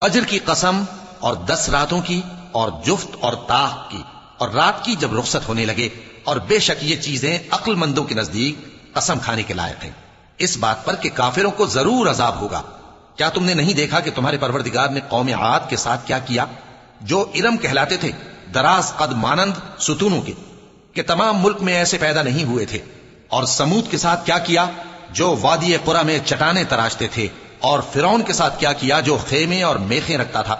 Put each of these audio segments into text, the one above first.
فجر کی قسم اور 10 راتوں کی اور جفت اور طاق کی اور رات کی جب رخصت ہونے لگے، اور بے شک یہ چیزیں عقل مندوں کے نزدیک قسم کھانے کے لائق ہیں، اس بات پر کہ کافروں کو ضرور عذاب ہوگا۔ کیا تم نے نہیں دیکھا کہ تمہارے پروردگار نے قوم عاد کے ساتھ کیا کیا، جو ارم کہلاتے تھے، دراز قد مانند ستونوں کے، کہ تمام ملک میں ایسے پیدا نہیں ہوئے تھے؟ اور سمود کے ساتھ کیا کیا، جو وادی قرا میں چٹانیں تراشتے تھے؟ اور فرعون کے ساتھ کیا کیا، جو خیمے اور میخیں رکھتا تھا؟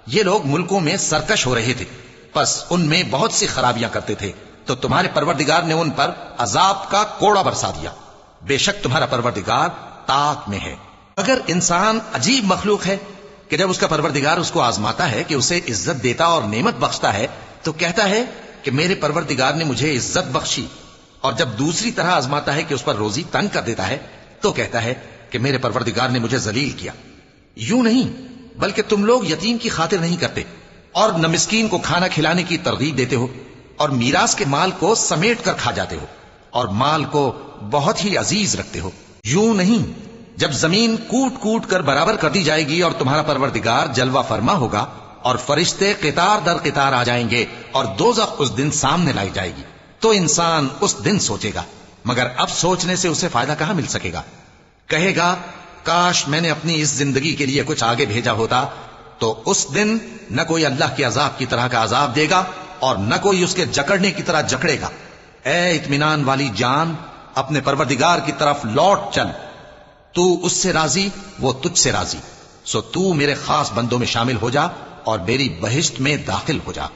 یہ لوگ ملکوں میں سرکش ہو رہے تھے، پس ان میں بہت سی خرابیاں کرتے تھے، تو تمہارے پروردگار نے ان پر عذاب کا کوڑا برسا دیا۔ بے شک تمہارا پروردگار طاق میں ہے۔ اگر انسان عجیب مخلوق ہے کہ جب اس کا پروردگار اس کو آزماتا ہے، کہ اسے عزت دیتا اور نعمت بخشتا ہے، تو کہتا ہے کہ میرے پروردگار نے مجھے عزت بخشی، اور جب دوسری طرح آزماتا ہے کہ اس پر روزی تنگ کر دیتا ہے، تو کہتا ہے کہ میرے پروردگار نے مجھے ذلیل کیا۔ یوں نہیں، بلکہ تم لوگ یتیم کی خاطر نہیں کرتے، اور نہ مسکین کو کھانا کھلانے کی ترغیب دیتے ہو، اور میراث کے مال کو سمیٹ کر کھا جاتے ہو، اور مال کو بہت ہی عزیز رکھتے ہو۔ یوں نہیں، جب زمین کوٹ کوٹ کر برابر کر دی جائے گی اور تمہارا پروردگار جلوہ فرما ہوگا، اور فرشتے قطار در قطار آ جائیں گے، اور دوزخ اس دن سامنے لائی جائے گی، تو انسان اس دن سوچے گا، مگر اب سوچنے سے اسے فائدہ کہاں مل سکے گا؟ کہے گا کاش میں نے اپنی اس زندگی کے لیے کچھ آگے بھیجا ہوتا، تو اس دن نہ کوئی اللہ کے عذاب کی طرح کا عذاب دے گا، اور نہ کوئی اس کے جکڑنے کی طرح جکڑے گا۔ اے اطمینان والی جان، اپنے پروردگار کی طرف لوٹ چل، تو اس سے راضی، وہ تجھ سے راضی، سو تو میرے خاص بندوں میں شامل ہو جا اور میری بہشت میں داخل ہو جا۔